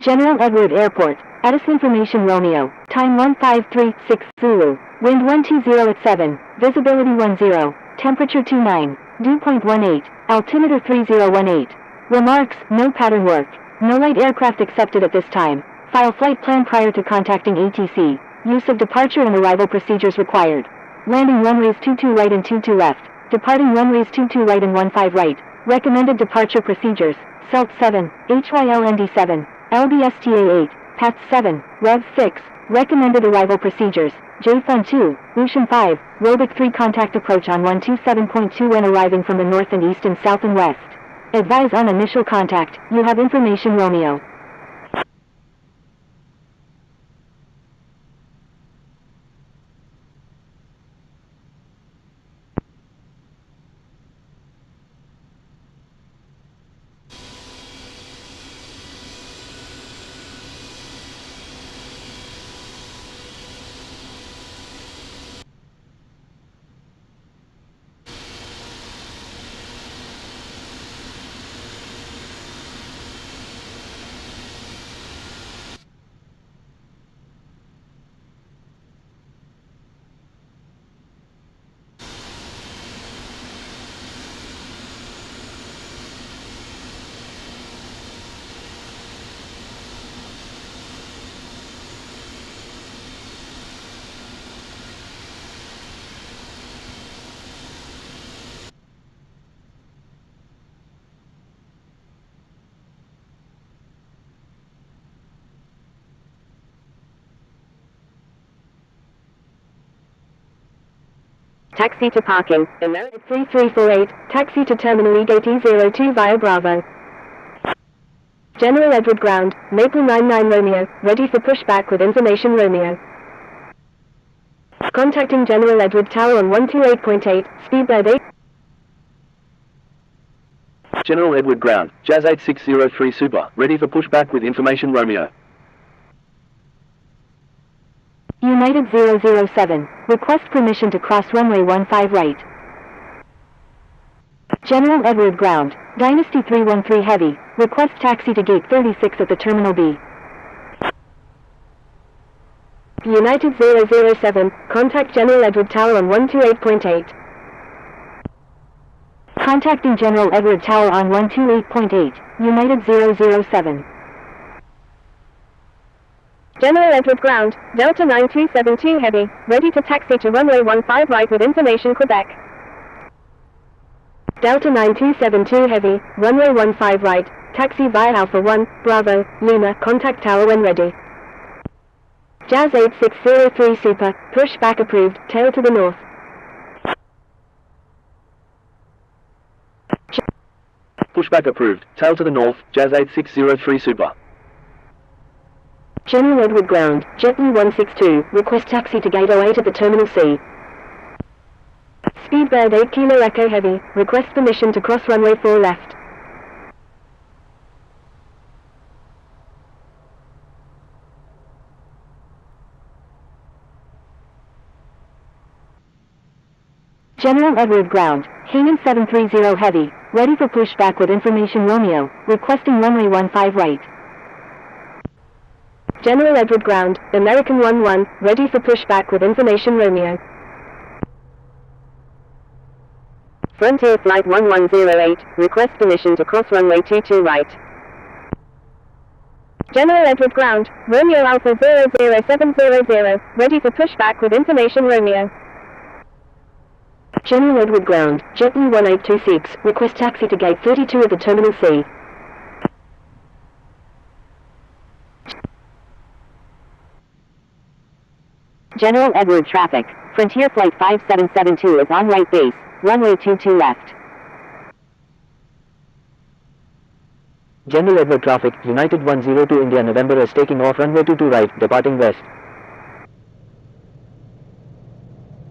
General Edward Airport, Addis Information Romeo, time 1536 Zulu, wind 120 at 7, visibility 10, temperature 29, dew point 18, altimeter 3018. Remarks, no pattern work, no light aircraft accepted at this time, file flight plan prior to contacting ATC, use of departure and arrival procedures required. Landing runways 22 right and 22 left, departing runways 22 right and 15 right, recommended departure procedures, CELT 7, HYLND 7, LBSTA 8, PATS 7, Rev 6, recommended arrival procedures, JFUN 2, Ocean 5, Robic 3 contact approach on 127.2 when arriving from the north and east and south and west. Advise on initial contact, you have information Romeo. Taxi to parking, American 3348, taxi to Terminal E-Gate-E02 via Bravo. General Edward Ground, Maple 99 Romeo, ready for pushback with information Romeo. Contacting General Edward Tower on 128.8, speedbird 8. General Edward Ground, Jazz 8603 Super, ready for pushback with information Romeo. United 007, request permission to cross runway 15 right. General Edward Ground, Dynasty 313 Heavy, request taxi to gate 36 at the Terminal B. United 007, contact General Edward Tower on 128.8. Contacting General Edward Tower on 128.8, United 007. General Edward Ground, Delta 9272 Heavy, ready to taxi to runway 15 right with information Quebec. Delta 9272 Heavy, runway 15 right, taxi via Alpha 1, Bravo, Lima, contact tower when ready. Jazz 8603 Super, pushback approved, tail to the north. Pushback approved, tail to the north, Jazz 8603 Super. General Edward Ground, JetBlue 162, request taxi to Gate 08 at the Terminal C. Speedbird 8 Kilo Echo Heavy, request permission to cross runway 4 left. General Edward Ground, Hanan 730 Heavy, ready for pushback with information Romeo, requesting runway 15 right. General Edward Ground, American 11, ready for pushback with information Romeo. Frontier Flight 1108, request permission to cross runway 22 right. General Edward Ground, Romeo Alpha 00700, ready for pushback with information Romeo. General Edward Ground, JetBlue 1826, request taxi to Gate 32 at the Terminal C. General Edward Traffic, Frontier Flight 5772 is on right base, runway 22 left. General Edward Traffic, United 102 India November is taking off runway 22 right, departing west.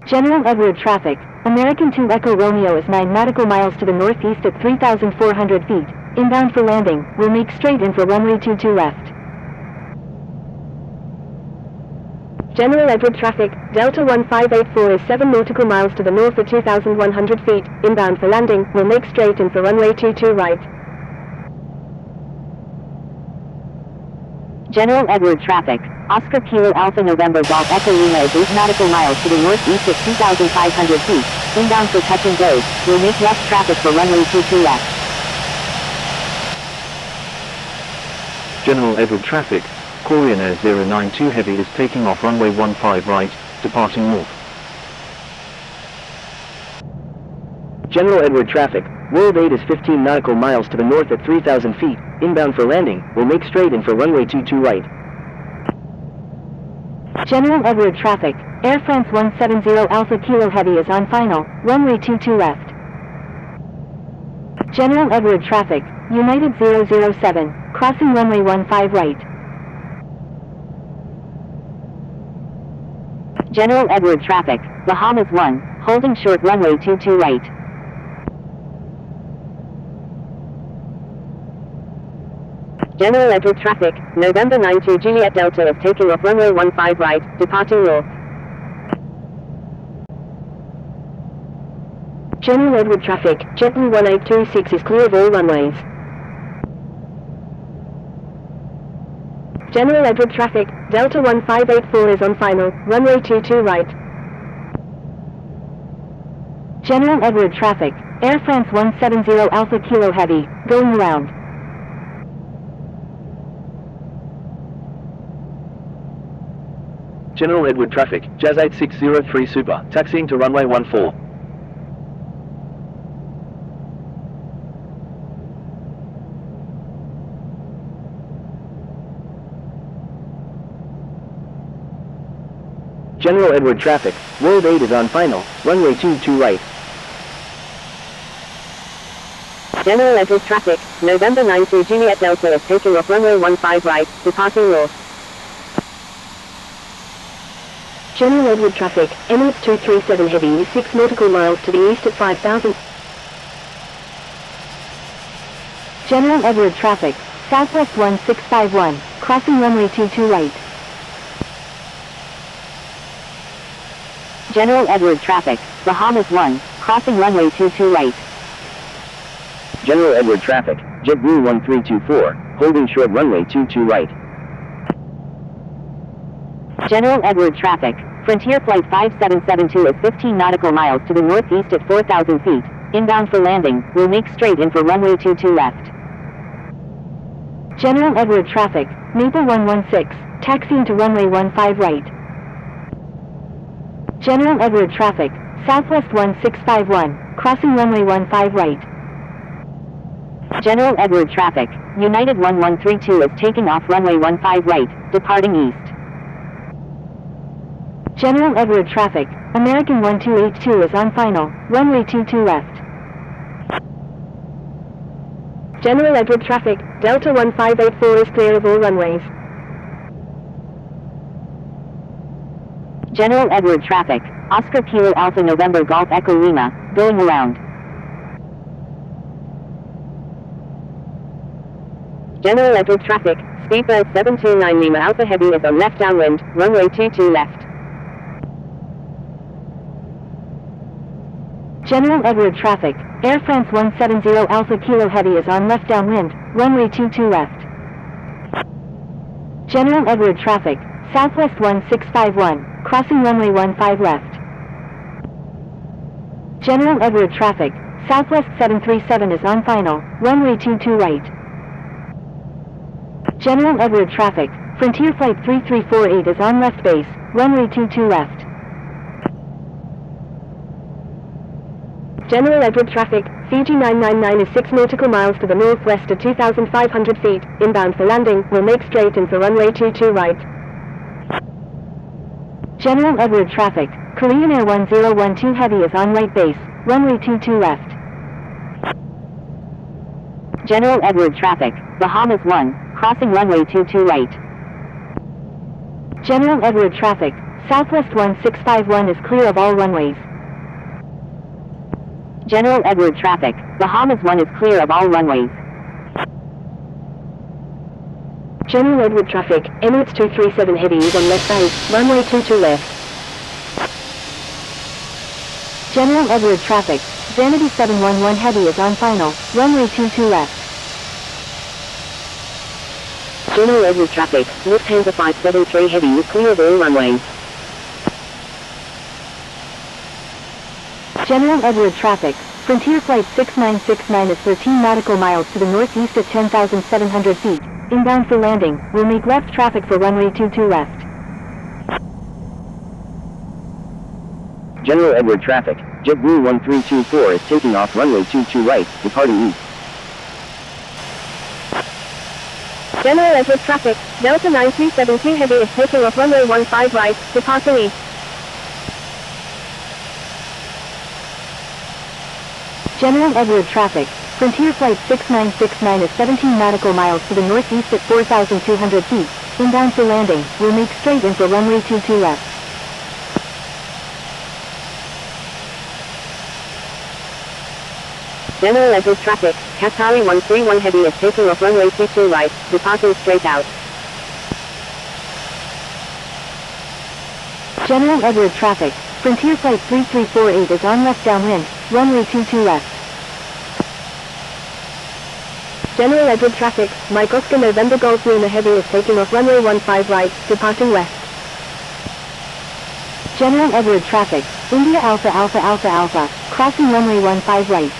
General Edward Traffic, American 2 Echo Romeo is 9 nautical miles to the northeast at 3,400 feet, inbound for landing, will make straight in for runway 22 left. General Edward Traffic, Delta 1584 is 7 nautical miles to the north at 2,100 feet, inbound for landing, will make straight in for runway 22 right. General Edward traffic. Oscar Kilo Alpha November Golf Echo Lima is 8 nautical miles to the northeast at 2,500 feet. Inbound for touch and go. Will make left traffic for runway 22 left. General Edward traffic. Korean Air 092 Heavy is taking off runway 15 right, departing north. General Edward traffic. World 8 is 15 nautical miles to the north at 3,000 feet. Inbound for landing. Will make straight in for runway 22 right. General Edward traffic. Air France 170 Alpha Kilo Heavy is on final. Runway 22 left. General Edward traffic. United 007. Crossing runway 15 right. General Edward traffic. Bahamas 1. Holding short runway 22 right. General Edward traffic. November 92 Juliet Delta is taking off runway 15 right, departing north. General Edward traffic. JetBlue 1826 is clear of all runways. General Edward traffic. Delta 1584 is on final. Runway 22 right. General Edward traffic. Air France 170 Alpha Kilo Heavy, going around. General Edward traffic, Jazz 8603 Super, taxiing to runway 14. General Edward traffic. World 8 is on final. Runway 22 right. General Edward traffic. November 92 Juliet Delta is taking off runway 15 right, departing north. General Edward traffic. Emirates 237 Heavy is 6 nautical miles to the east at 5,000. General Edward traffic. Southwest 1651, crossing runway 22 right. General Edward traffic. Bahamas 1, crossing runway 22 right. General Edward traffic. JetBlue 1324, holding short runway 22 right. General Edward traffic. Frontier Flight 5772 is 15 nautical miles to the northeast at 4,000 feet. Inbound for landing, will make straight in for runway 22 left. General Edward traffic. Maple 116, taxiing to runway 15 right. General Edward traffic. Southwest 1651, crossing runway 15 right. General Edward traffic. United 1132 is taking off runway 15 right, departing east. General Edward traffic. American 1282 is on final. Runway 22 left. General Edward traffic. Delta 1584 is clear of all runways. General Edward traffic. Oscar Kilo Alpha November Golf Echo Lima, going around. General Edward traffic. Speedbird 729 Lima Alpha Heavy is on left downwind, runway 22 left. General Edward traffic. Air France 170 Alpha Kilo Heavy is on left downwind, runway 22 left. General Edward traffic. Southwest 1651, crossing runway 15 left. General Edward traffic. Southwest 737 is on final, runway 22 right. General Edward traffic. Frontier Flight 3348 is on left base, runway 22 left. General Edward traffic. Fiji 999 is 6 nautical miles to the northwest at 2,500 feet. Inbound for landing, will make straight in for runway 22 right. General Edward traffic. Korean Air 1012 Heavy is on right base, runway 22 left. General Edward traffic. Bahamas 1, crossing runway 22 right. General Edward traffic. Southwest 1651 is clear of all runways. General Edward traffic. Bahamas 1 is clear of all runways. General Edward traffic. Emirates 237 Heavy is on left base, runway 22 left. General Edward traffic. Vanity 711 Heavy is on final, runway 22 left. General Edward traffic, Lufthansa 573 Heavy is clear of all runways. General Edward traffic, Frontier Flight 6969 is 13 nautical miles to the northeast at 10,700 feet. Inbound for landing, will make left traffic for runway 22 left. General Edward traffic, JetBlue 1324 is taking off runway 22 right, departing east. General Edward traffic, Delta 9372 Heavy is taking off runway 15 right, departing east. General Edward traffic, Frontier Flight 6969 is 17 nautical miles to the northeast at 4,200 feet. Inbound for landing, will make straight in for runway 22 left. General Edward traffic, Qatari 131 Heavy is taking off runway 22 right, departing straight out. General Edward traffic, Frontier Flight 3348 is on left downwind, runway 22 left. General Edward traffic, Mike Oscar November Golf Luna Heavy is taking off runway 15 right, departing west. General Edward traffic, India Alpha Alpha Alpha Alpha, crossing runway 15 right.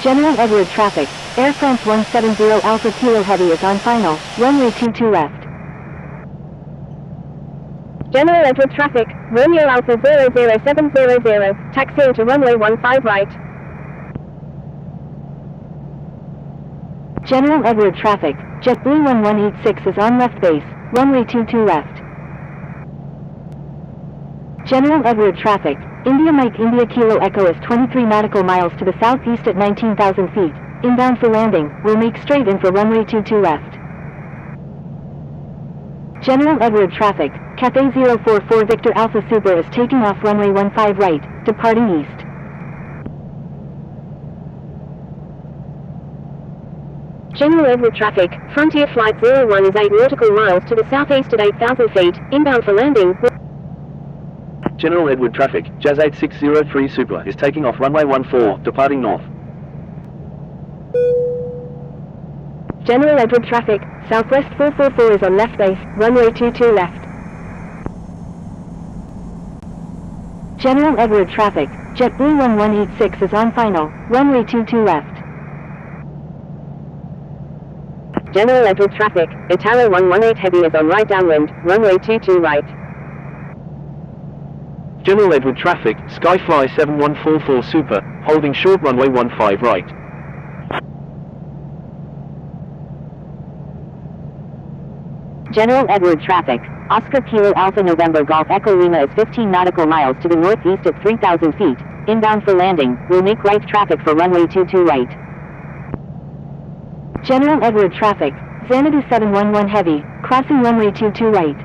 General Edward traffic, Air France 170 Alpha Kilo Heavy is on final, runway 22 left. General Edward traffic, Romeo Alpha 00700, taxiing to runway 15 right. General Edward traffic, JetBlue 1186 is on left base, runway 22 left. General Edward traffic, India Mike India Kilo Echo is 23 nautical miles to the southeast at 19,000 feet. Inbound for landing, will make straight in for runway 22 left. General Edward traffic, Cathay 044 Victor Alpha Super is taking off runway 15 right, departing east. General Edward traffic, Frontier Flight 01 is 8 nautical miles to the southeast at 8,000 feet. Inbound for landing. General Edward traffic, Jazz 8603 Super is taking off runway 14, departing north. General Edward traffic, Southwest 444 is on left base, runway 22 left. General Edward traffic, JetBlue 1186 is on final, runway 22 left. General Edward traffic, Italo 118 Heavy is on right downwind, runway 22 right. General Edward traffic, Skyfly 7144 Super, holding short runway 15 right. General Edward traffic, Oscar Kilo Alpha November Golf Echo Lima is 15 nautical miles to the northeast at 3,000 feet. Inbound for landing, will make right traffic for runway 22 right. General Edward traffic, Xanadu 711 Heavy, crossing runway 22 right.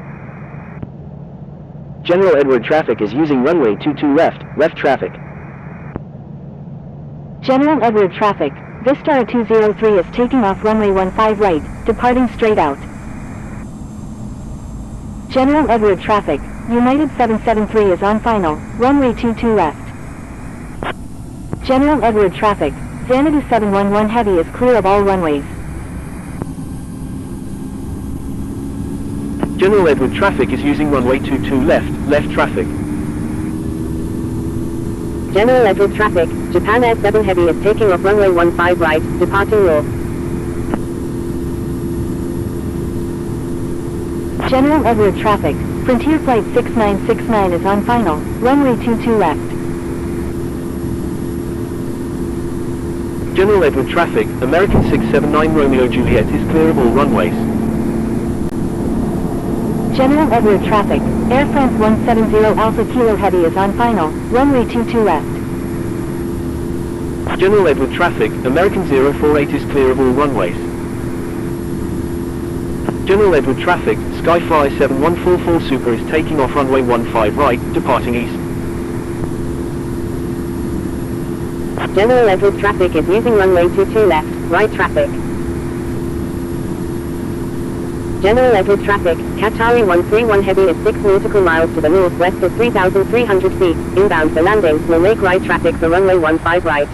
General Edward traffic is using runway 22 left, left traffic. General Edward traffic, Vistara 203 is taking off runway 15 right, departing straight out. General Edward traffic, United 773 is on final, runway 22 left. General Edward traffic, Xanadu 711 Heavy is clear of all runways. General Edward traffic is using runway 22 left, left traffic. General Edward traffic, Japan Air 7 Heavy is taking off runway 15 right, departing north. General Edward traffic, Frontier Flight 6969 is on final, runway 22 left. General Edward traffic, American 679 Romeo Juliet is clear of all runways. General Edward traffic, Air France 170 Alpha Kilo Heavy is on final, runway 22 left. General Edward traffic, American 048 is clear of all runways. General Edward traffic, Skyfly 7144 Super is taking off runway 15 right, departing east. General Edward traffic is using runway 22 left, right traffic. General Edward traffic, Qatari 131 Heavy is 6 nautical miles to the northwest at 3,300 feet. Inbound for landing, will make right traffic for runway 15 right.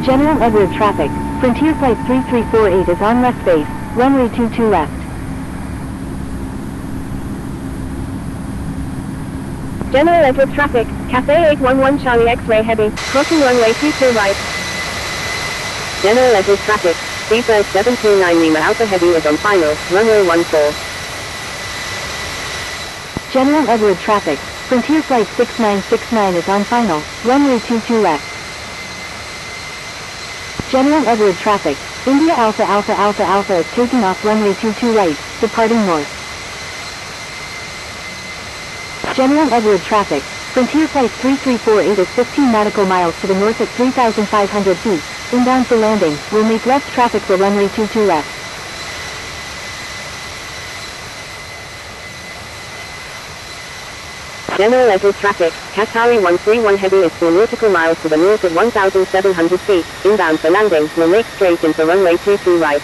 General Edward traffic. Frontier Flight 3348 is on left base. Runway 22 left. General Edward traffic. Cafe 811 Charlie X-ray heavy. Crossing runway 22 right. General Edward traffic. Seabird 729 Lima Alpha Heavy is on final. Runway 14. General Edward traffic. Frontier Flight 6969 is on final. Runway 22 left. General Edward traffic. India Alpha Alpha Alpha Alpha is taking off runway 22 right, departing north. General Edward traffic. Frontier Flight 3348 is 15 nautical miles to the north at 3,500 feet. Inbound for landing. Will make left traffic for runway 22 left. General Edward traffic. Qatari 131 Heavy is 4 nautical miles to the north at 1,700 feet. Inbound for landing. Will make straight in for runway 22 right.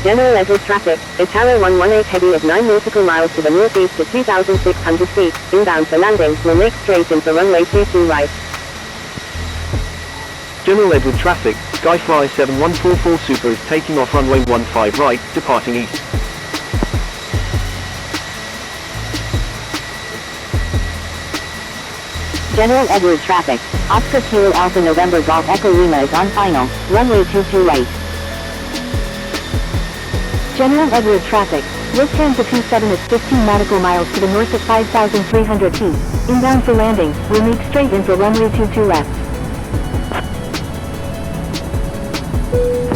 General Edward traffic. Italo 118 Heavy is 9 nautical miles to the northeast at 2,600 feet. Inbound for landing. Will make straight in for runway 22 right. General Edward traffic. Skyfly 7144 Super is taking off runway 15 right, departing east. General Edward traffic. Oscar Kilo Alpha November Golf Echo Lima is on final. Runway 22 right. General Edward traffic. Lufthansa 27 is 15 nautical miles to the north at 5,300 feet. Inbound for landing. Will make straight in for runway 22 left.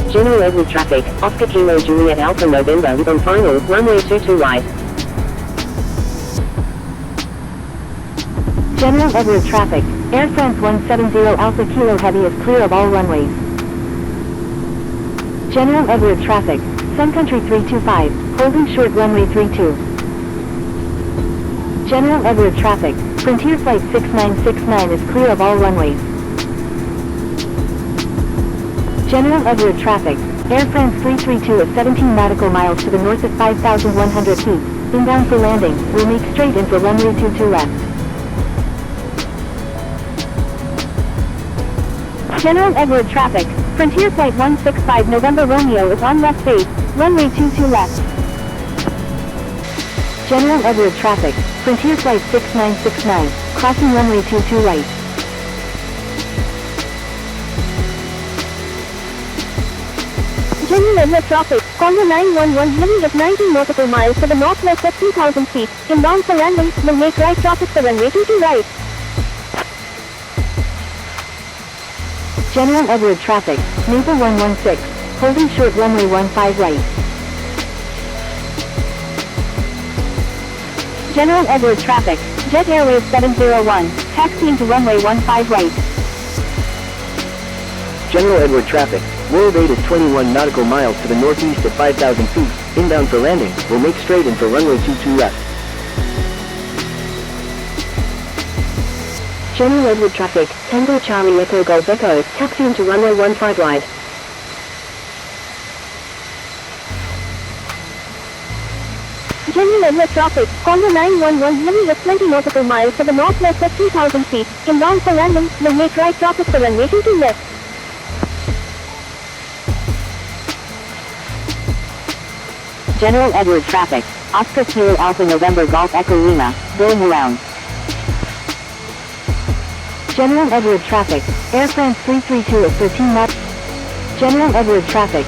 General Edward traffic. Oscar Kilo Juliet Alpha November is on final. Runway 22 right. General Edward traffic. Air France 170 Alpha Kilo Heavy is clear of all runways. General Edward traffic. Sun Country 325, holding short runway 32. General Edward traffic. Frontier Flight 6969 is clear of all runways. General Edward traffic. Air France 332 is 17 nautical miles to the north at 5,100 feet. Inbound for landing. Will make straight in for runway 22 left. General Edward traffic. Frontier Flight 165 November Romeo is on left base. Runway 22 left. General Edward traffic. Frontier Flight 6969. Crossing runway 22 right. General Edward traffic. Congo 911 Heavy is 19 nautical miles to the northwest at 2,000 feet. Inbound for landing. Will make right traffic for runway 22 right. General Edward traffic. Maple 116. Holding short runway 15 right. General Edward traffic. Jet Airways 701. Taxiing to runway 15 right. General Edward traffic. World 8 is 21 nautical miles to the northeast at 5,000 feet. Inbound for landing. Will make straight in for runway 22 left. General Edward traffic. Tango Charlie Echo Golf Echo. Taxiing to runway 15 right. General Edward traffic. Congo 911 Heavy is 20 nautical miles to the northwest at 2,000 feet. Inbound for landing. Will make right traffic for runway 22 left. General Edward traffic. Oscar Kilo Alpha November Golf Echo Lima. Going around. General Edward traffic. Air France 332 is 13 knots. General Edward traffic.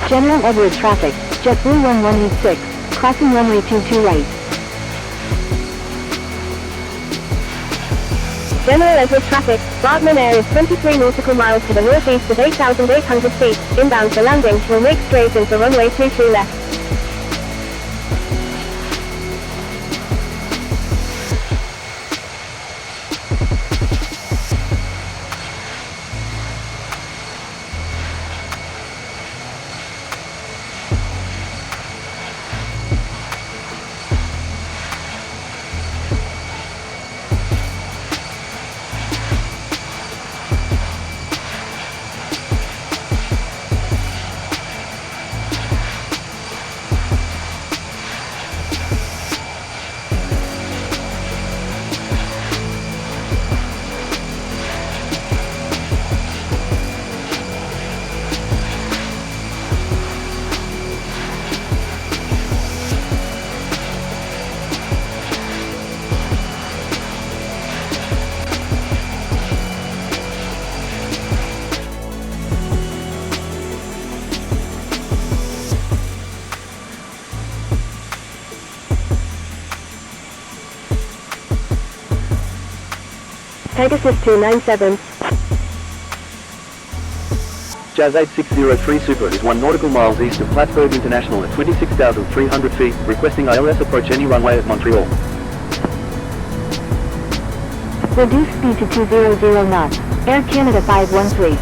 General Edward traffic. JetBlue 1186. Crossing runway 22 right. General Edward traffic. Wagner Air is 23 nautical miles to the northeast at 8,800 feet. Inbound for landing. Will make straight in for runway 22 left. Pegasus 297. Jazz 8603 Super is 1 nautical miles east of Plattsburgh International at 26,300 feet, requesting ILS approach any runway at Montreal. Reduce speed to 200 knots. Air Canada 513.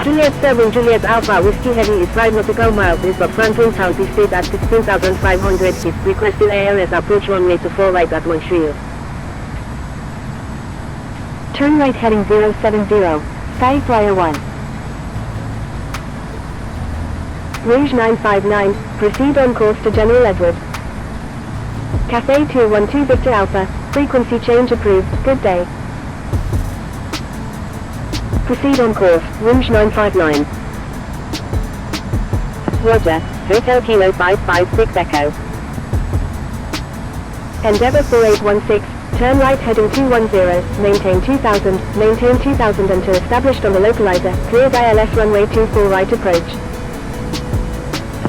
Juliet 7 Juliet Alpha Whiskey Heavy is 5 nautical miles east of Franklin County State at 16,500 feet, requesting ILS approach runway 24 right at Montreal. Turn right heading 070, Sky Flyer 1. Rouge 959, proceed on course to General Edward. Cafe 212 Victor Alpha, frequency change approved, good day. Proceed on course, Rouge 959. Roger, Hotel Kilo 556 Echo. Endeavour 4816, turn right heading 210, maintain 2000 until established on the localizer, cleared ILS runway 24 right approach.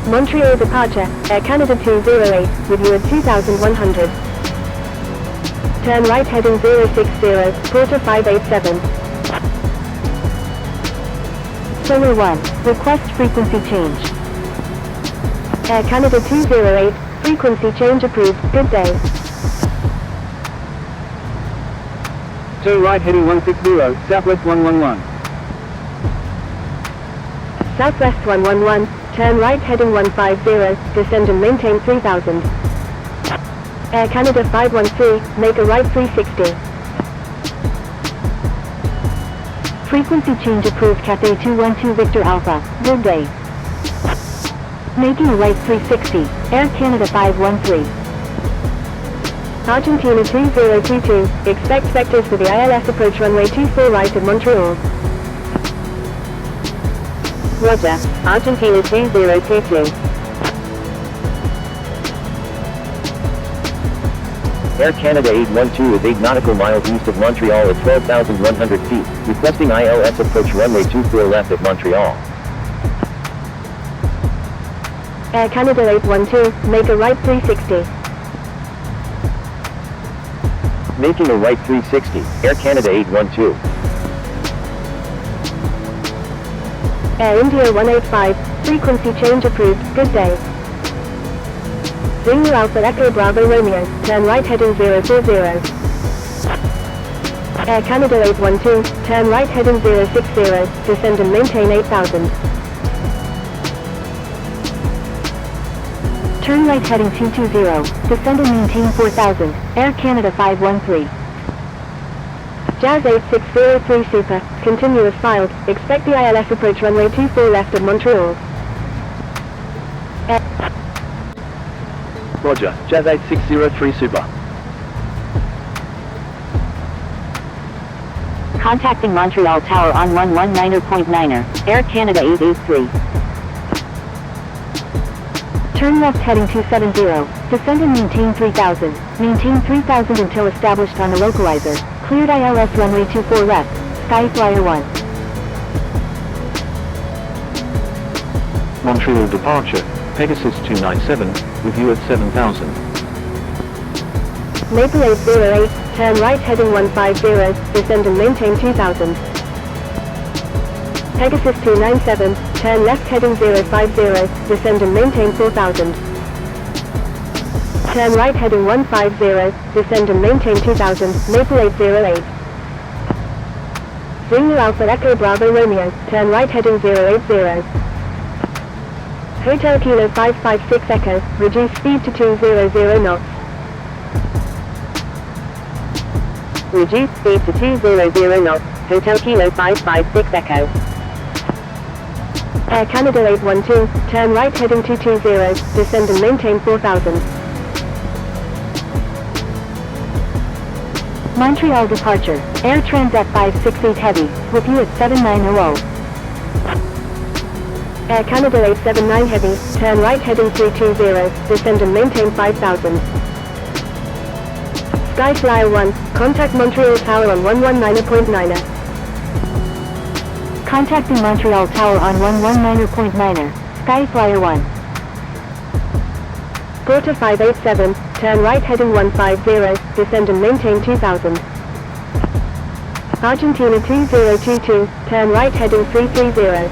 Montreal departure, Air Canada 208, with you at 2100. Turn right heading 060, quarter 587. Solar 1, request frequency change. Air Canada 208, frequency change approved, good day. Turn right heading 160, Southwest 111. Southwest 111, turn right heading 150, descend and maintain 3000. Air Canada 513, make a right 360. Frequency change approved. Cathay 212 Victor Alpha, good day. Making a right 360, Air Canada 513. Argentina 2022, expect vectors for the ILS approach runway 24 right at Montreal. Roger, Argentina 2022. Air Canada 812 is 8 nautical miles east of Montreal at 12,100 feet, requesting ILS approach runway 24 left at Montreal. Air Canada 812, make a right 360. Making a right 360, Air Canada 812. Air India 185, frequency change approved, good day. Zulu Alpha Echo Bravo Romeo, turn right heading 040. Air Canada 812, turn right heading 060, descend and maintain 8000. Turn right heading 220, descend and maintain 4000, Air Canada 513. Jazz 8603 Super, continuous filed, expect the ILS approach runway 24 left at Montreal. Roger, Jazz 8603 Super. Contacting Montreal Tower on 119.9er, Air Canada 883. Turn left heading 270, descend and maintain 3000, maintain 3000 until established on the localizer, cleared ILS runway 24 left, Sky Flyer 1. Montreal departure, Pegasus 297, with you at 7,000. Maple 808, turn right heading 150, descend and maintain 2000. Pegasus 297, turn left heading 050, descend and maintain 4000. Turn right heading 150, descend and maintain 2000, Maple 808. Zulu Alpha Echo Bravo Romeo, turn right heading 080. Hotel Kilo 556 Echo, reduce speed to 200 knots. Reduce speed to 200 knots, Hotel Kilo 556 Echo. Air Canada 812, turn right heading 220, descend and maintain 4000. Montreal departure, Air Transat 568 Heavy, with you at 7900. Air Canada 879 Heavy, turn right heading 320, descend and maintain 5000. Sky Flyer 1, contact Montreal Tower on 119.9er. Contacting Montreal Tower on 119.9er, Sky Flyer 1. Quarter 587, turn right heading 150, descend and maintain 2000. Argentina 2022, turn right heading 330.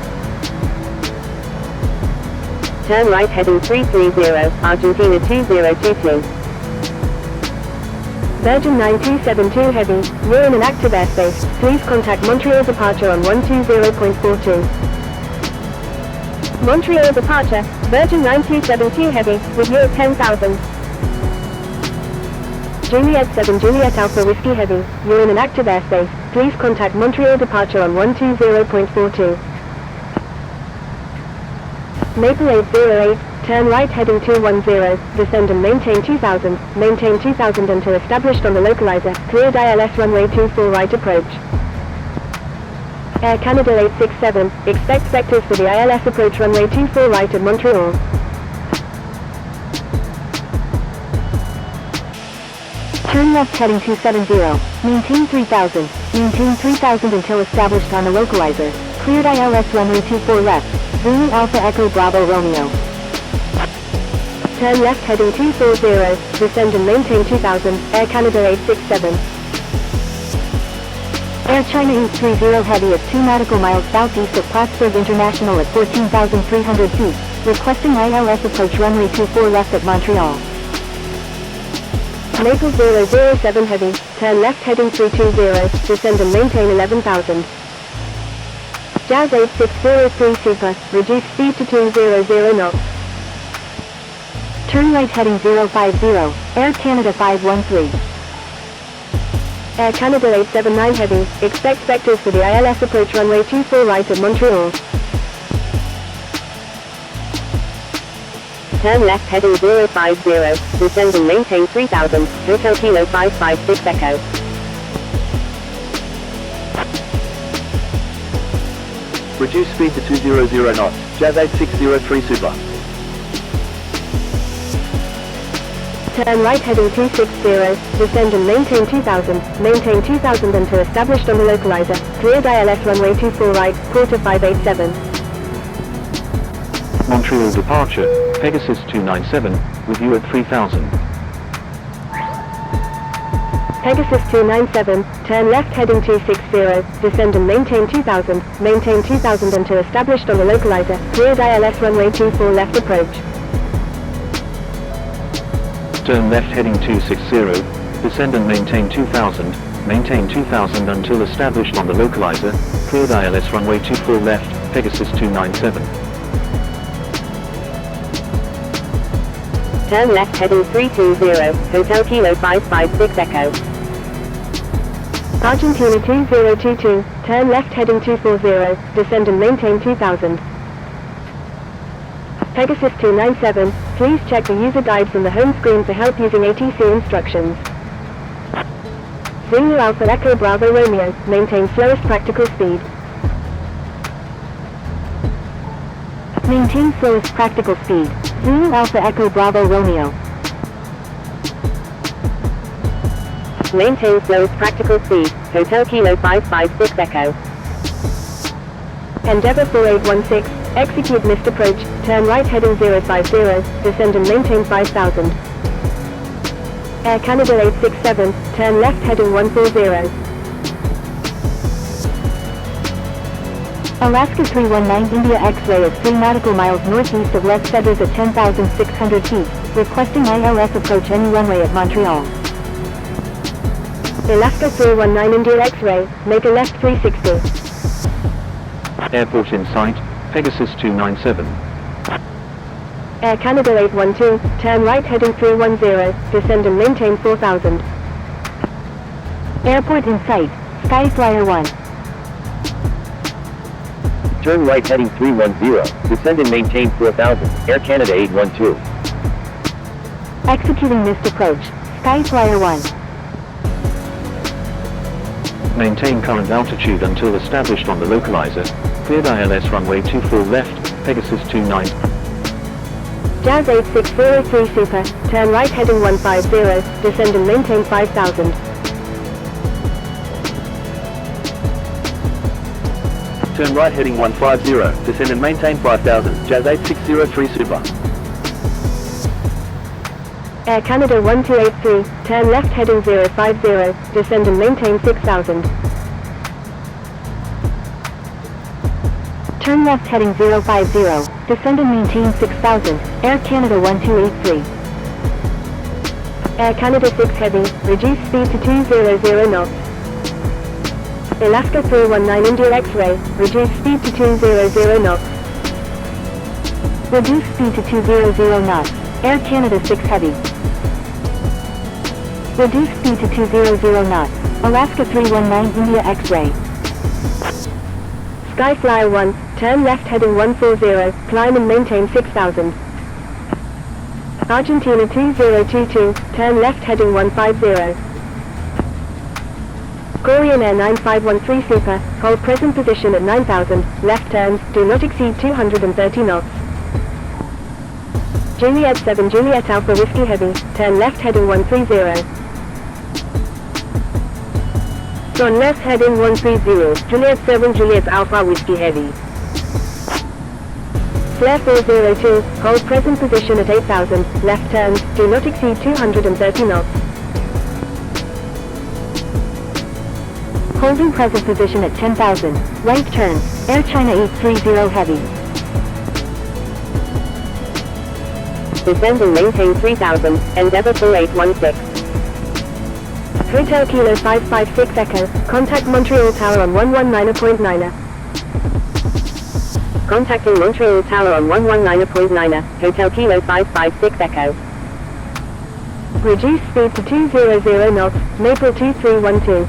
Turn right heading 330, Argentina 2022. Virgin 9272 Heavy, you're in an active airspace, please contact Montreal departure on 120.42. Montreal departure, Virgin 9272 Heavy, with you at 10,000. Juliet 7 Juliet Alpha Whiskey Heavy, you're in an active airspace, please contact Montreal departure on 120.42. Maple 808, turn right heading 210, descend and maintain 2000 until established on the localizer, cleared ILS runway 24 right approach. Air Canada 867, expect vectors for the ILS approach runway 24 right at Montreal. Turn left heading 270, maintain 3000 until established on the localizer, cleared ILS runway 24 left, Zulu Alpha Echo Bravo Romeo. Turn left heading 240, descend and maintain 2000, Air Canada 867. Air China 830 Heavy at 2 nautical miles southeast of Plattsburgh International at 14,300 feet, requesting ILS approach runway 24 left at Montreal. Maple 007 Heavy, turn left heading 320, descend and maintain 11,000. Jazz 8603 Super, reduce speed to 200 knots. Turn right heading 050, Air Canada 513. Air Canada 879 Heavy, expect vectors for the ILS approach runway 24 right at Montreal. Turn left heading 050, descend and maintain 3000, Hotel Kilo 556 Echo. Reduce speed to 200 knots. Jazz 8603 Super. Turn right heading 260, descend and maintain 2000 until established on the localizer, cleared ILS runway 24 right, quarter 587. Montreal departure, Pegasus 297, with you at 3000. Pegasus 297, turn left heading 260, descend and maintain 2000 until established on the localizer, cleared ILS runway 24 left approach. Turn left heading 260, descend and maintain 2000 until established on the localizer, cleared ILS runway 24 left, Pegasus 297. Turn left heading 320, Hotel Kilo 556 Echo. Argentina 2022, turn left heading 240, descend and maintain 2000. Pegasus 297, please check the user guides on the home screen for help using ATC instructions. Zulu Alpha Echo Bravo Romeo, maintain slowest practical speed. Maintain slowest practical speed, Zulu Alpha Echo Bravo Romeo. Maintain slowest practical speed, Hotel Kilo 556 Echo. Endeavour 4816, execute missed approach, turn right heading 050, descend and maintain 5000. Air Canada 867, turn left heading 140. Alaska 319 India X-ray at 3 nautical miles northeast of Les Feathers at 10,600 feet, requesting ILS approach any runway at Montreal. Alaska 319 India X-ray, make a left 360. Airport in sight, Pegasus 297. Air Canada 812, turn right heading 310, descend and maintain 4000. Airport in sight, Skyflyer 1. Turn right heading 310, descend and maintain 4000, Air Canada 812. Executing missed approach, Skyflyer 1. Maintain current altitude until established on the localizer, cleared ILS runway 24 left, Pegasus 29. Jazz 8603 Super, turn right heading 150, descend and maintain 5000. Turn right heading 150, descend and maintain 5000, Jazz 8603 Super. Air Canada 1283, turn left heading 050, descend and maintain 6000. Turn left heading 050, descend and maintain 6000, Air Canada 1283. Air Canada 6 Heavy, reduce speed to 200 knots. Alaska 319 India X-ray, reduce speed to 200 knots. Reduce speed to 200 knots, Air Canada 6 Heavy. Reduce speed to 200 knots, Alaska 319 India X-ray. Skyflyer 1, turn left heading 140, climb and maintain 6000. Argentina 2022, turn left heading 150. Korean Air 9513 Super, hold present position at 9000, left turns, do not exceed 230 knots. Juliet 7 Juliet Alpha Whiskey Heavy, turn left heading 130. Turn left heading 130, Juliet 7 Juliet Alpha Whiskey Heavy. Flare 402, hold present position at 8000, left turns, do not exceed 230 knots. Holding present position at 10,000, right turn, Air China 830 Heavy. Descend and maintain 3000, Endeavour 4816. Hotel Kilo 556 Echo, contact Montreal Tower on 119.9. Contacting Montreal Tower on 119.9, Hotel Kilo 556 Echo. Reduce speed to 200 knots, Maple 2312.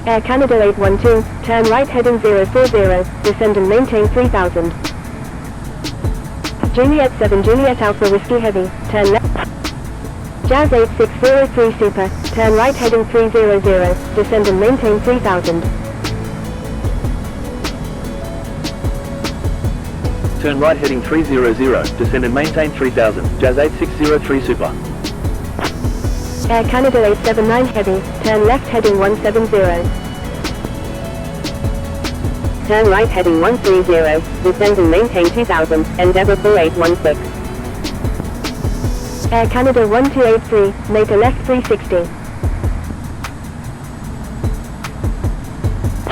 Air Canada 812, turn right heading 040, descend and maintain 3000. Juliet 7 Juliet Alpha Whiskey Heavy, turn left. Jazz 8603 Super, turn right heading 300, descend and maintain 3000. Turn right heading 300, descend and maintain 3000, Jazz 8603 Super. Air Canada 879 Heavy, turn left heading 170. Turn right heading 130, descend and maintain 2000, Endeavour 4816. Air Canada 1283, make a left 360.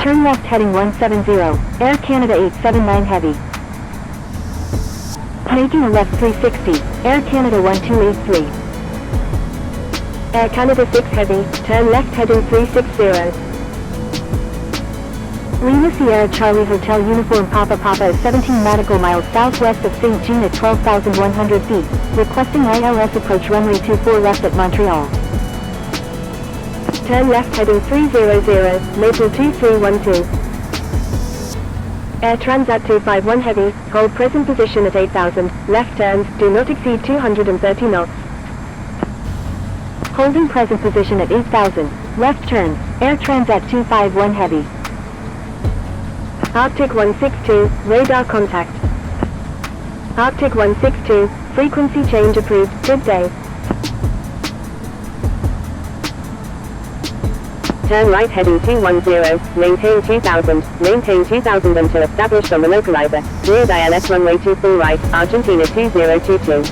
Turn left heading 170, Air Canada 879 Heavy. Making a left 360, Air Canada 1283. Air Canada 6 Heavy, turn left heading 360. Lima Sierra Charlie Hotel Uniform Papa is 17 nautical miles southwest of St. Jean at 12,100 feet, requesting ILS approach runway 24 left at Montreal. Turn left heading 300, Maple 2312. Air Transat 251 Heavy, hold present position at 8000, left turns, do not exceed 230 knots. Holding present position at 8000, left turns, Air Transat 251 Heavy. Arctic 162, radar contact. Arctic 162, frequency change approved, good day. Turn right heading 210, maintain 2000 until established on the localizer, cleared ILS runway 24 right, Argentina 2022.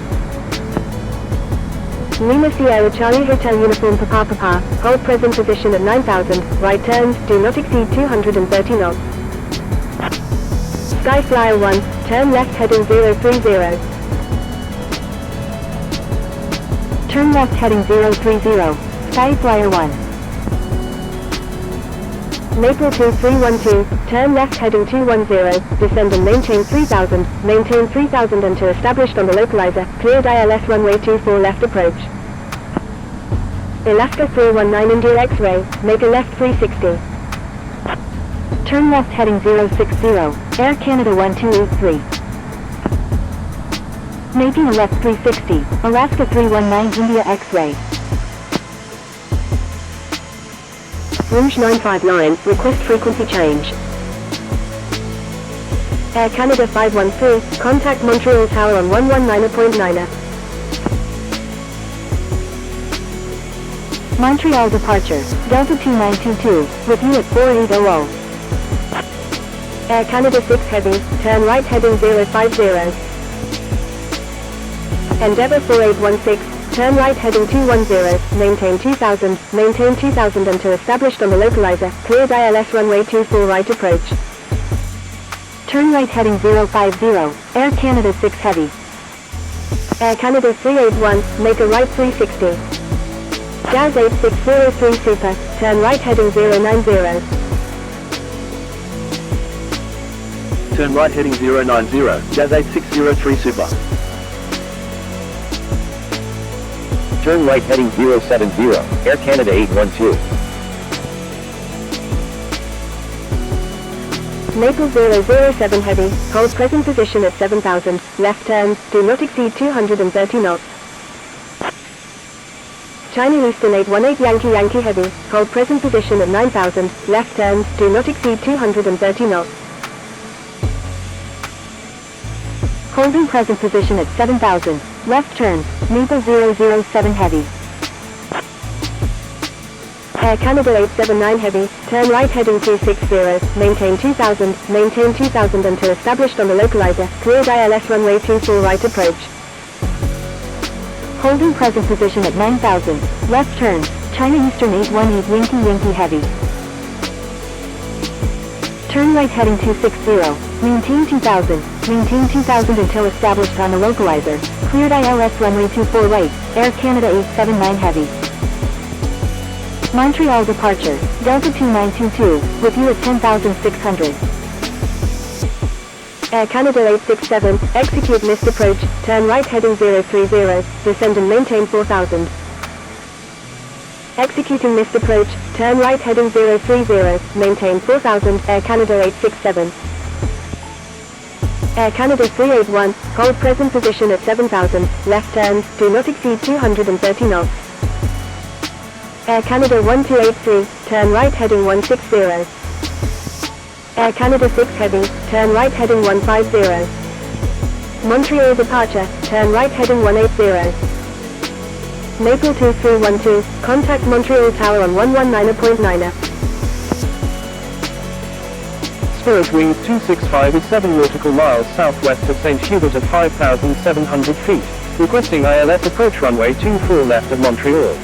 Lima Sierra Charlie Hotel Uniform Papa, hold present position at 9000, right turns, do not exceed 230 knots. Skyflyer 1, turn left heading 030. Turn left heading 030, Skyflyer 1. Maple 2312, turn left heading 210, descend and maintain 3000 until established on the localizer, cleared ILS runway 24 left approach. Alaska 319 India X-ray, make a left 360. Turn left heading 060, Air Canada 1283. Making a left 360, Alaska 319 India X-ray. Rouge 959, request frequency change. Air Canada 513, contact Montreal Tower on 119.9. Montreal departure, Delta 2922, with you at 4800. Air Canada 6 Heavy, turn right heading 050. Endeavour 4816, turn right heading 210, maintain 2000 until established on the localizer, cleared ILS runway 24 right approach. Turn right heading 050, Air Canada 6 Heavy. Air Canada 381, make a right 360. Jazz 8603 Super, turn right heading 090. Turn right heading 090, Jazz 8603 Super. Turn right heading 070, Air Canada 812. Maple 007 Heavy, hold present position at 7000, left turn, do not exceed 230 knots. China Eastern 818 Yankee Heavy, hold present position at 9000, left turn, do not exceed 230 knots. Holding present position at 7000, left turn, Maple 007 Heavy. Air Canada 879 Heavy, turn right heading 260, maintain 2000 until established on the localizer, cleared ILS runway 24 right approach. Holding present position at 9000, left turn, China Eastern 818 Yankee Heavy. Turn right heading 260, maintain 2000 until established on the localizer, cleared ILS runway 24 right, Air Canada 879 Heavy. Montreal departure, Delta 2922, with you at 10,600. Air Canada 867, execute missed approach, turn right heading 030, descend and maintain 4000. Executing missed approach, turn right heading 030, maintain 4000, Air Canada 867. Air Canada 381, hold present position at 7000, left turn, do not exceed 230 knots. Air Canada 1283, turn right heading 160. Air Canada 6 Heavy, turn right heading 150. Montreal departure, turn right heading 180. Maple 2312, contact Montreal Tower on 119.9. Spirit Wings 265 is 7 nautical miles southwest of St. Hubert at 5,700 feet, requesting ILS approach runway 24 left of Montreal.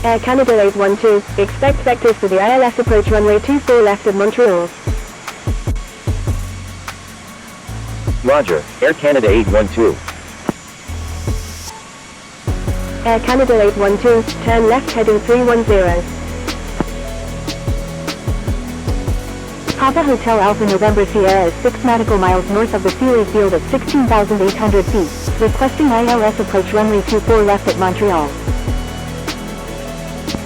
Air Canada 812, expect vectors for the ILS approach runway 24 left of Montreal. Roger, Air Canada 812. Air Canada 812, turn left heading 310. Papa Hotel Alpha November Sierra is 6 nautical miles north of the Sealy Field at 16,800 feet, requesting ILS approach runway 24 left at Montreal.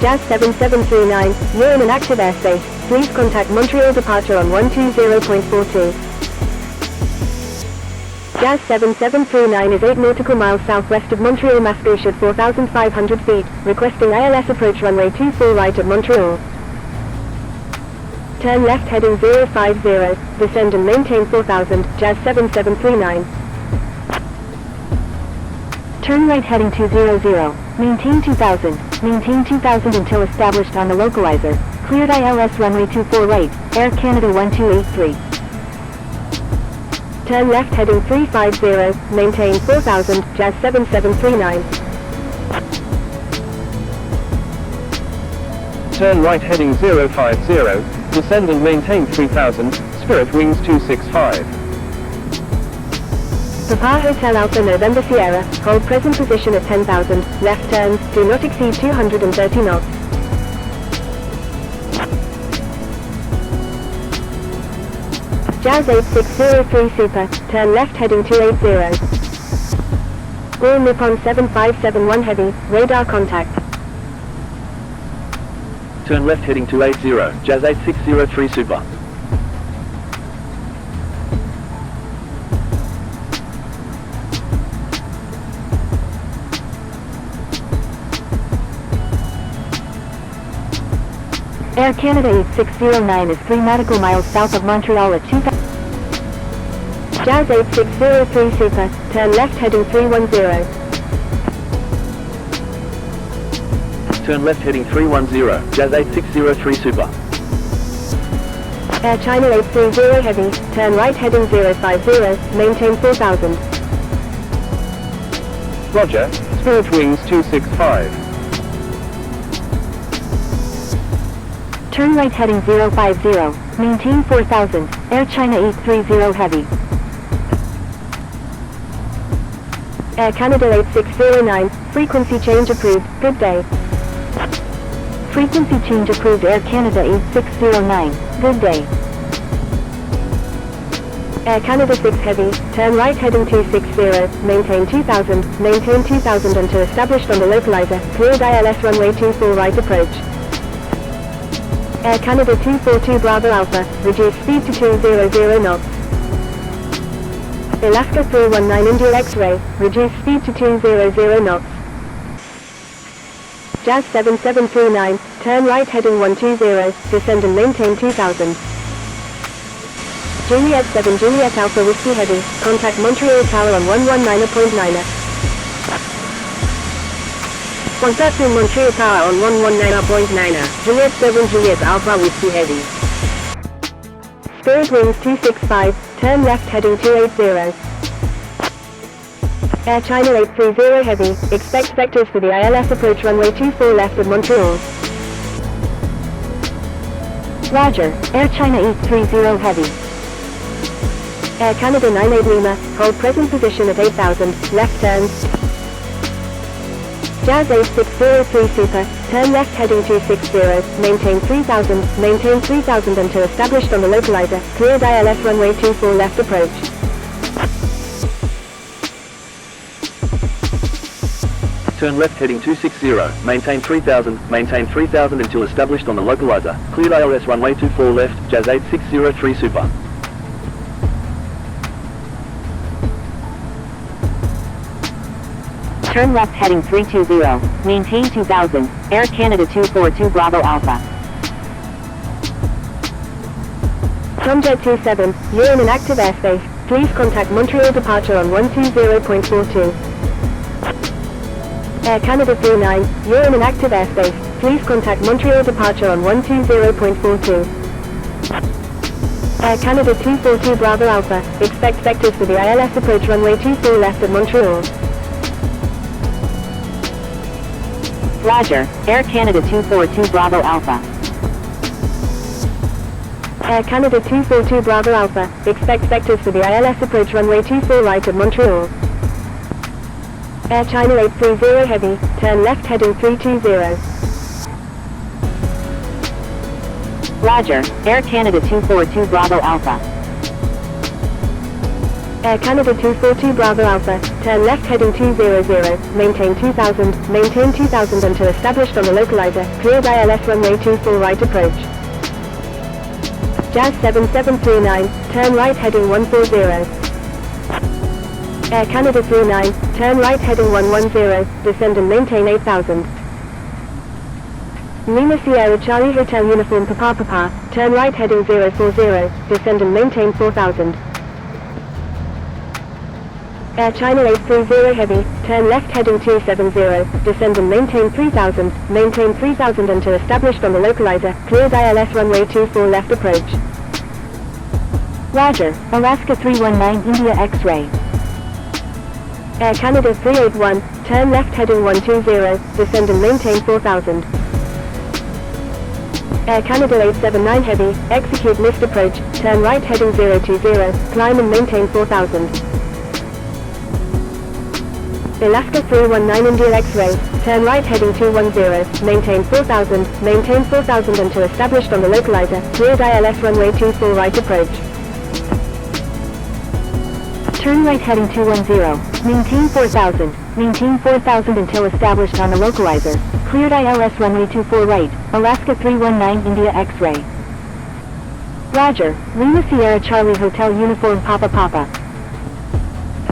Jazz 7739, you're in an active airspace, please contact Montreal departure on 120.42. Jazz 7739 is 8 nautical miles southwest of Montreal Mascouche at 4,500 feet, requesting ILS approach runway 24 right at Montreal. Turn left heading 050, descend and maintain 4000, Jazz 7739. Turn right heading 200, maintain 2000 until established on the localizer, cleared ILS runway 24 right, Air Canada 1283. Turn left heading 350, maintain 4000, Jazz 7739. Turn right heading 050, descend and maintain 3000, Spirit Wings 265. Papa Hotel Alpha November Sierra, hold present position at 10,000, left turn, do not exceed 230 knots. Jazz 8603 Super, turn left heading 280. All Nippon 7571 Heavy, radar contact. Turn left heading 280, Jazz 8603 Super. Air Canada 8609 is 3 nautical miles south of Montreal at 2000. Jazz 8603 Super, turn left heading 310. Turn left heading 310, Jazz 8603 Super. Air China 830 Heavy, turn right heading 050, maintain 4000. Roger, Spirit Wings 265. Turn right heading 050, maintain 4000, Air China 830 Heavy. Air Canada 8609, frequency change approved, good day. Frequency change approved Air Canada 8609, good day. Air Canada 6 Heavy, turn right heading 260, maintain 2000 until established on the localizer, cleared ILS runway 24 right approach. Air Canada 242 Bravo Alpha, reduce speed to 200 knots. Alaska 319 India X-Ray, reduce speed to 200 knots. Jazz 7739, turn right heading 120, descend and maintain 2000. Juliet 7 Juliet Alpha Whiskey Heavy, contact Montreal Tower on 119.9. 13 Montreal Tower on 119.9. Juliet 7 Juliet Alpha Whiskey Heavy. Spirit Wings 265, turn left heading 280. Air China 830 Heavy, expect vectors for the ILS approach runway 24 left of Montreal. Roger, Air China 830 Heavy. Air Canada 98 Lima, hold present position at 8000, left turns. Jazz 8603 Super, turn left heading 260, maintain 3000 until established on the localizer, cleared ILS runway 24 left approach. Turn left heading 260, maintain 3000 until established on the localizer, cleared ILS runway 24 left, Jazz 8603 Super. Turn left heading 320, maintain 2000, Air Canada 242 Bravo Alpha. Tomjet 27, you're in an active airspace, please contact Montreal departure on 120.42. Air Canada 39, you're in an active airspace, please contact Montreal departure on 120.42. Air Canada 242 Bravo Alpha, expect vectors for the ILS approach runway 24 left of Montreal. Roger, Air Canada 242 Bravo Alpha. Air Canada 242 Bravo Alpha, expect vectors for the ILS approach runway 24 right of Montreal. Air China 830 Heavy, turn left heading 320. Roger, Air Canada 242 Bravo Alpha. Air Canada 242 Bravo Alpha, turn left heading 200, maintain 2000 until established on the localizer, cleared ILS runway 24 right approach. Jazz 7739, turn right heading 140. Air Canada 39, turn right heading 110, descend and maintain 8000. Lima Sierra Charlie Hotel Uniform Papa, turn right heading 040, descend and maintain 4000. Air China 830 Heavy, turn left heading 270, descend and maintain 3000 until established on the localizer, cleared ILS runway 24 left approach. Roger, Alaska 319 India X-Ray. Air Canada 381, turn left heading 120, descend and maintain 4000. Air Canada 879 Heavy, execute missed approach, turn right heading 020, climb and maintain 4000. Alaska 319 India X-Ray, turn right heading 210, maintain 4000 until established on the localizer, cleared ILS runway 24 right approach. Turn right heading 210, maintain 4000 until established on the localizer, cleared ILS runway 24 right, Alaska 319 India X-Ray. Roger, Lima Sierra Charlie Hotel Uniform Papa.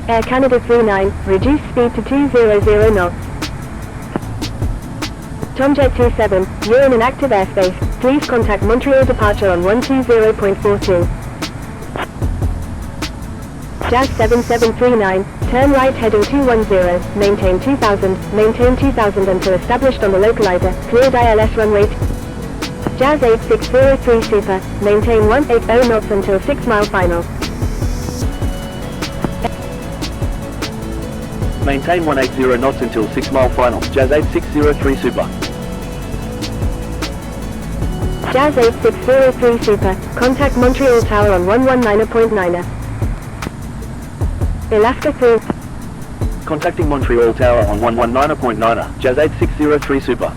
Air Canada 39, reduce speed to 200 knots. Tomjet 27, you're in an active airspace, please contact Montreal departure on 120.42. Jazz 7739, turn right heading 210, maintain 2000 until established on the localizer, cleared ILS runway. Jazz 8603 Super, maintain 180 knots until 6 mile final. Maintain 180 knots until 6 mile final. Jazz 8603 Super. Jazz 8603 Super, contact Montreal Tower on 119.9. Alaska 3. Contacting Montreal Tower on 119.9. Jazz 8603 Super.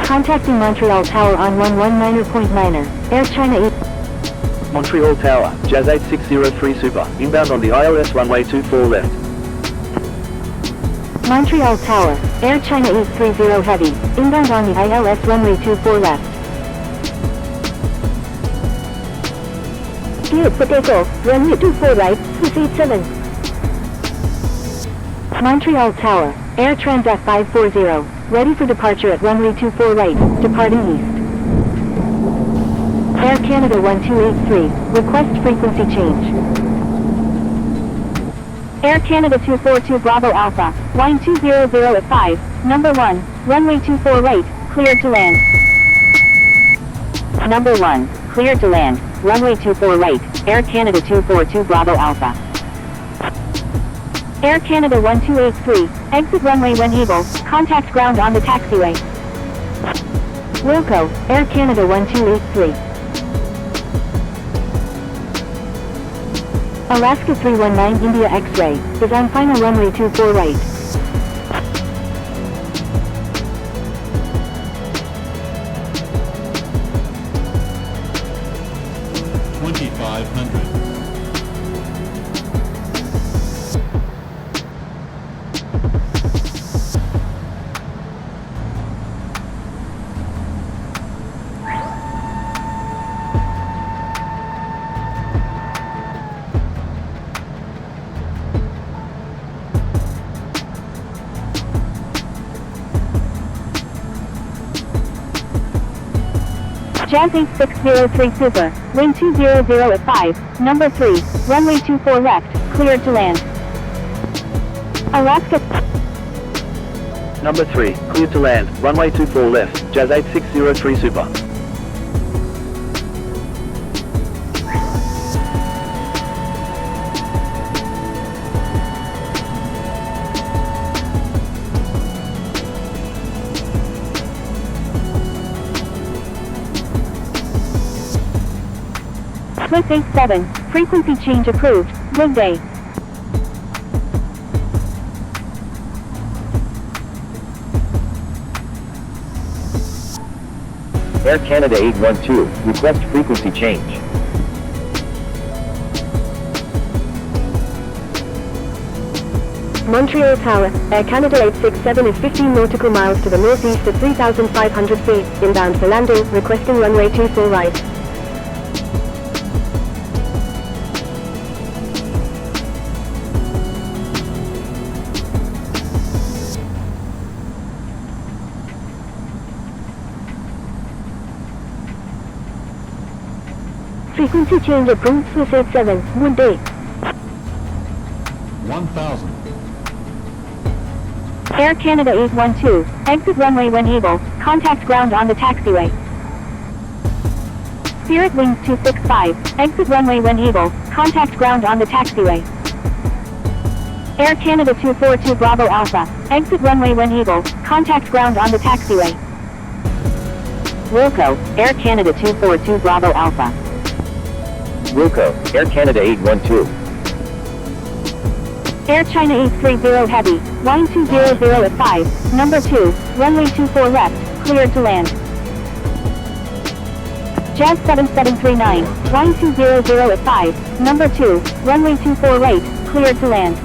Contacting Montreal Tower on 119.9. Air China 8. Montreal Tower, Jazz 8603 Super. Inbound on the ILS runway 24 left. Montreal Tower, Air China 830 Heavy, inbound on the ILS runway 24 left. Cleared for takeoff, runway 24 right, proceed 7. Montreal Tower, Air Transat 540, ready for departure at runway 24 right, departing east. Air Canada 1283, request frequency change. Air Canada 242 Bravo Alpha, line 200 at 5, number 1, runway 24 right, cleared to land. Number 1, cleared to land, runway 24 right, Air Canada 242 Bravo Alpha. Air Canada 1283, exit runway when able, contact ground on the taxiway. Wilco, Air Canada 1283. Alaska 319 India X-Ray, is on final runway 24 right. Jazz 8603 Super, wind 200 at 5, number 3, runway 24 left, cleared to land. Alaska. Number 3, cleared to land, runway 24 left, Jazz 8603 Super. Swiss 87, frequency change approved, good day. Air Canada 812, request frequency change. Montreal Tower, Air Canada 867 is 15 nautical miles to the northeast at 3,500 feet, inbound for landing, requesting runway 24 right. Frequency change approved, Swiss 87, good day. 1000. Air Canada 812, exit runway when able, contact ground on the taxiway. Spirit Wings 265, exit runway when able, contact ground on the taxiway. Air Canada 242 Bravo Alpha, exit runway when able, contact ground on the taxiway. Wilco, Air Canada 242 Bravo Alpha. Wilco, Air Canada 812. Air China 830 Heavy, line 200 at 5, number 2, runway 24 left, cleared to land. Jazz 7739, line 200 at 5, number 2, runway 24 right, cleared to land.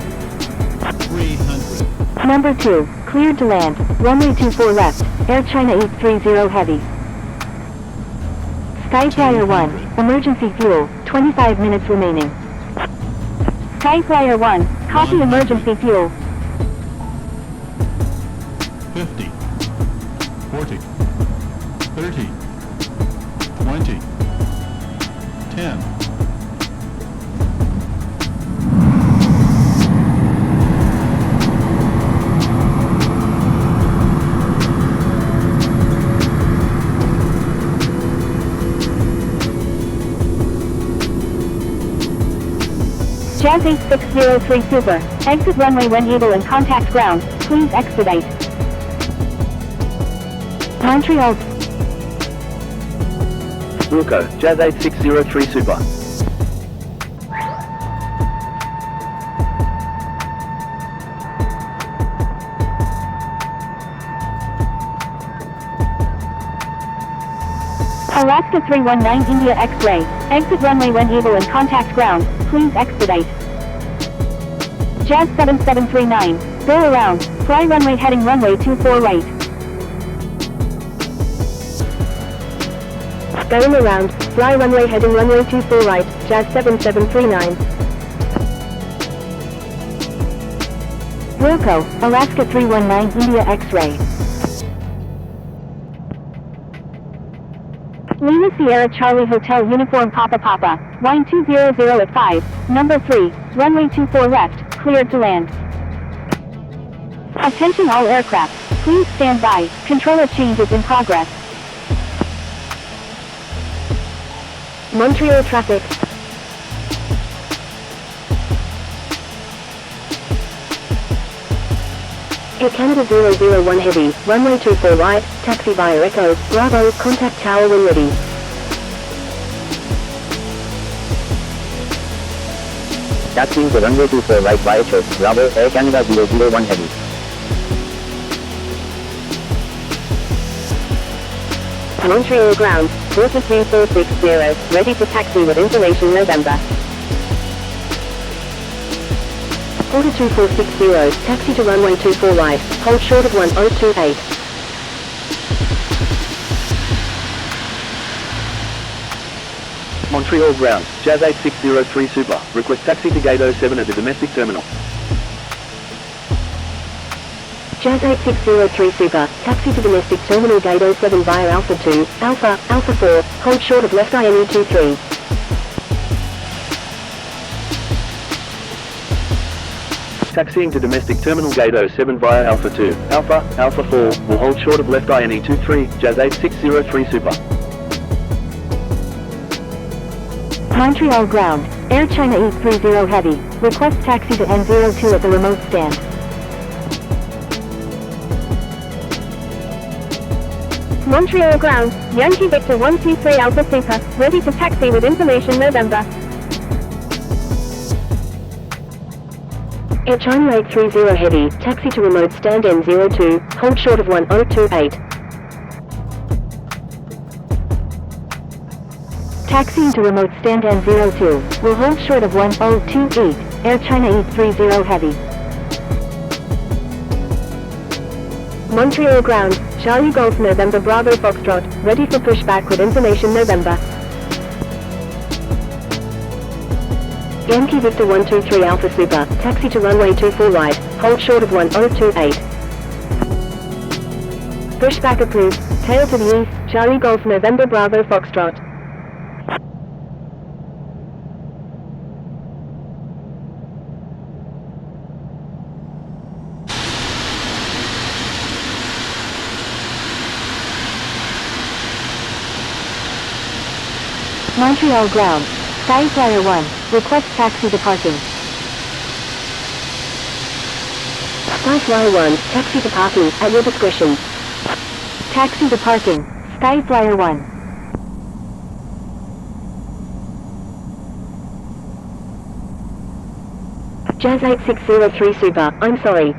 300. Number 2, cleared to land, runway 24 left, Air China 830 Heavy. Skyflyer 1, emergency fuel, 25 minutes remaining. Skyflyer 1, copy emergency fuel. 50. 40. 30. 20. 10. Jazz 8603 Super, exit runway when able and contact ground, please expedite. Montreal, Wilco, Jazz 8603 Super. Alaska 319 India X-ray, exit runway when able and contact ground, please expedite. Jazz 7739, go around, fly runway heading runway 24 right. Going around, fly runway heading runway 24 right, Jazz 7739. Wilco, Alaska 319 India X-ray. Lima Sierra Charlie Hotel Uniform Papa Papa, Wine 200 at 5, number 3, runway 24 left, cleared to land. Attention all aircraft, please stand by, controller change is in progress. Montreal traffic. Air Canada 001 Heavy, runway 24 right, taxi via Echo, Bravo, contact tower when ready. Taxiing to runway 24 right via Echo, Bravo, Air Canada 001 Heavy. Montreal ground, quarter 2460, ready to taxi with information November. Quarter 2460, taxi to runway 24 right, hold short of 1028. Montreal ground, Jazz 8603 Super, request taxi to gate 07 at the domestic terminal. Jazz 8603 Super, taxi to domestic terminal gate 07 via Alpha 2, Alpha 4, hold short of left INE 23. Taxiing to domestic terminal gate 07 via Alpha 2, Alpha 4, will hold short of left INE 23, Jazz 8603 Super. Montreal ground, Air China 830 Heavy, request taxi to N02 at the remote stand. Montreal ground, Yankee Victor 123 Alpha Super, ready to taxi with information November. Air China 830 Heavy, taxi to remote stand N02, hold short of 1028. Taxiing to remote stand N02, will hold short of 1028, Air China 830 Heavy. Montreal ground, Charlie Golf November Bravo Foxtrot, ready for pushback with information November. Yankee Victor 123 Alpha Super, taxi to runway 24 right, hold short of 1028. Pushback approved, tail to the east, Charlie Golf November Bravo Foxtrot. Montreal ground, Skyflyer 1, request taxi to parking. Skyflyer 1, taxi to parking, at your discretion. Taxi to parking, Skyflyer 1. Jazz 8603 Super, I'm sorry.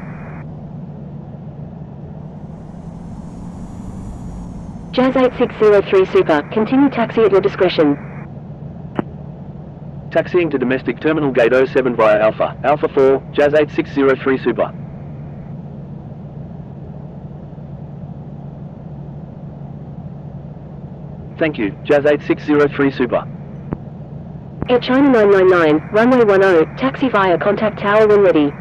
Jazz 8603 Super, continue taxi at your discretion. Taxiing to domestic terminal gate 07 via Alpha 4, Jazz 8603 Super. Thank you, Jazz 8603 Super. Air China 999, runway 10, taxi via contact tower when ready.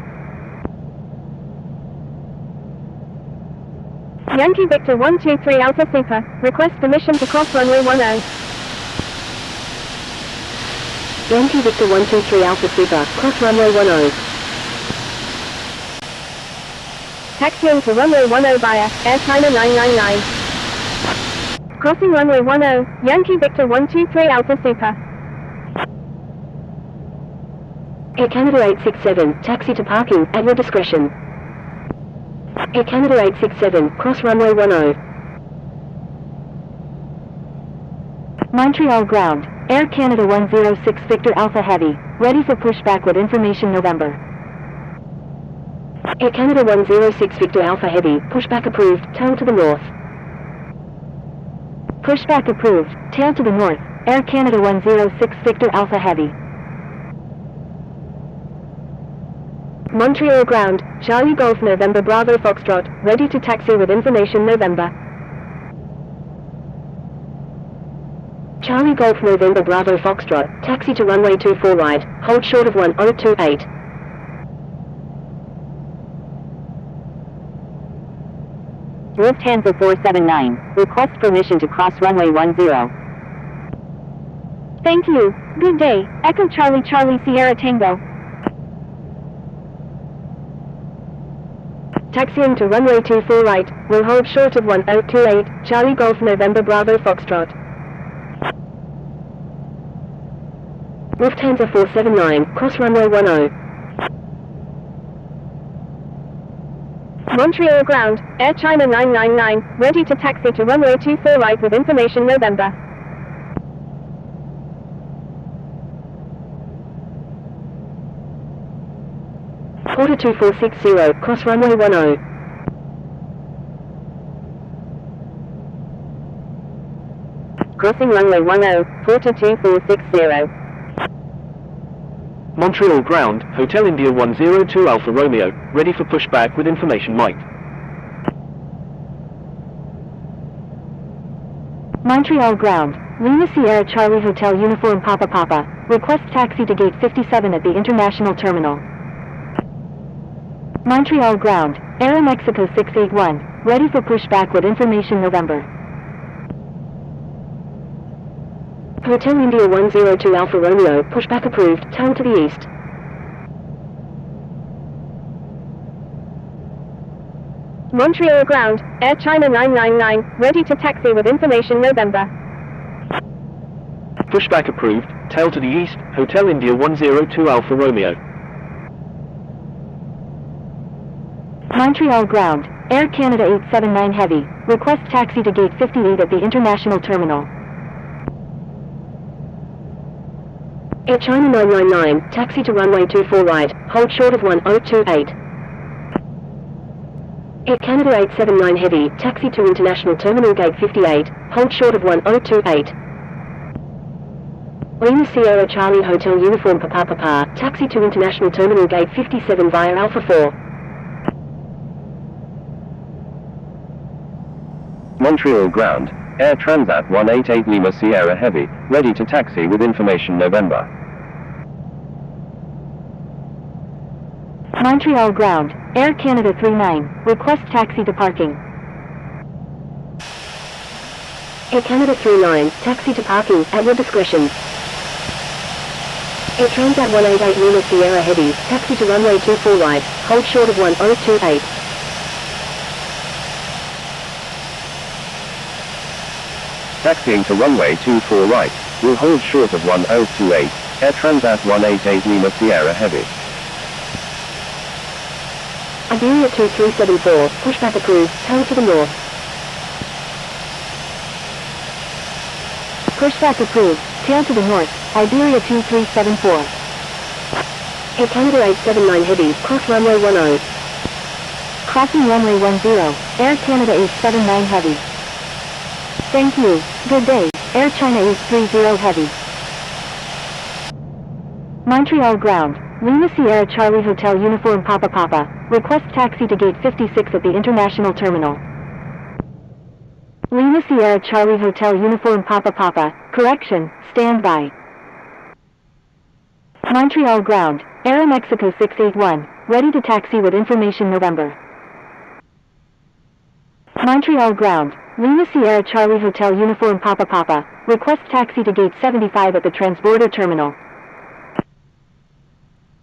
Yankee Victor 123 Alpha Super, request permission to cross runway 10. Yankee Victor 123 Alpha Super, cross runway 10. Taxiing to runway 10 via Air China 999. Crossing runway 10, Yankee Victor 123 Alpha Super. Air Canada 867, taxi to parking, at your discretion. Air Canada 867, cross runway 10. Montreal ground, Air Canada 106 Victor Alpha Heavy, ready for pushback with information November. Air Canada 106 Victor Alpha Heavy, pushback approved, tail to the north. Pushback approved, tail to the north, Air Canada 106 Victor Alpha Heavy. Montreal ground, Charlie Golf November Bravo Foxtrot, ready to taxi with information November. Charlie Golf November Bravo Foxtrot, taxi to runway 24 right, hold short of 1028. Lufthansa 479, request permission to cross runway 10. Thank you, good day, Echo Charlie Charlie Sierra Tango. Taxiing to runway 24 right, will hold short of 1028, Charlie Golf November Bravo Foxtrot. Lufthansa 479, cross runway 10. Montreal ground, Air China 999, ready to taxi to runway 24 right with information November. Porter 2460, cross runway 10. Crossing runway 10, Porter 2460. Montreal ground, Hotel India 102 Alpha Romeo, ready for pushback with information Mike. Montreal ground, Lima Sierra Charlie Hotel Uniform Papa Papa, request taxi to gate 57 at the International Terminal. Montreal ground, Aeromexico 681, ready for pushback with information November. Hotel India 102 Alpha Romeo, pushback approved, tail to the east. Montreal ground, Air China 999, ready to taxi with information November. Pushback approved, tail to the east, Hotel India 102 Alpha Romeo. Montreal ground, Air Canada 879 Heavy, request taxi to gate 58 at the International Terminal. Air China 999, taxi to runway 24 right, hold short of 1028. Air Canada 879 Heavy, taxi to International Terminal Gate 58, hold short of 1028. Lima Sierra Charlie Hotel Uniform Papa Papa, taxi to International Terminal Gate 57 via Alpha 4. Montreal ground, Air Transat 188 Lima Sierra Heavy, ready to taxi with information November. Montreal ground, Air Canada 39, request taxi to parking. Air Canada 39, taxi to parking, at your discretion. Air Transat 188 Lima Sierra Heavy, taxi to runway 24 right, hold short of 1028. Taxiing to runway 24 right, will hold short of 1028, Air Transat 188 Lima Sierra Heavy. Iberia 2374, pushback approved, tail to the north. Pushback approved, tail to the north, Iberia 2374. Air Canada 879 Heavy, cross runway 10. Crossing runway 10, Air Canada 879 Heavy. Thank you, good day, Air China 830 Heavy. Montreal ground, Lima Sierra Charlie Hotel Uniform Papa Papa, request taxi to gate 56 at the International Terminal. Lima Sierra Charlie Hotel Uniform Papa Papa, correction, stand by. Montreal ground, Aeromexico 681, ready to taxi with information November. Montreal ground, Lima Sierra Charlie Hotel Uniform Papa Papa, request taxi to gate 75 at the Transborder Terminal.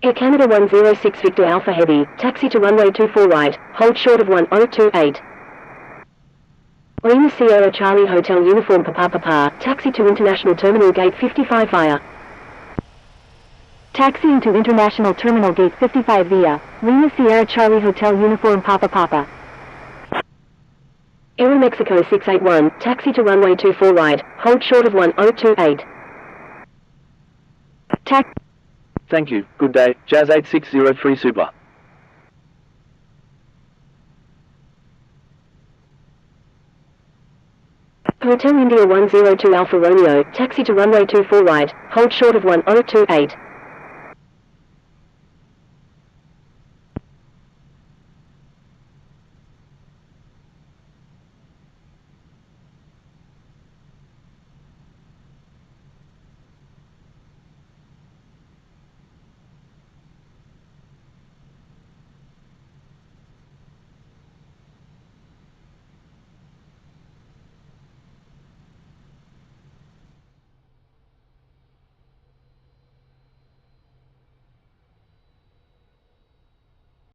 Air Canada 106 Victor Alpha Heavy, taxi to runway 24 right, hold short of 1028. Lima Sierra Charlie Hotel Uniform Papa Papa, taxi to International Terminal Gate 55 via Taxiing to International Terminal Gate 55 via Lima Sierra Charlie Hotel Uniform Papa Papa. Aeromexico 681, taxi to runway 24 right, hold short of 1028. Thank you, good day, Jazz 8603 Super. Hotel India 102 Alpha Romeo, taxi to runway 24 right, hold short of 1028.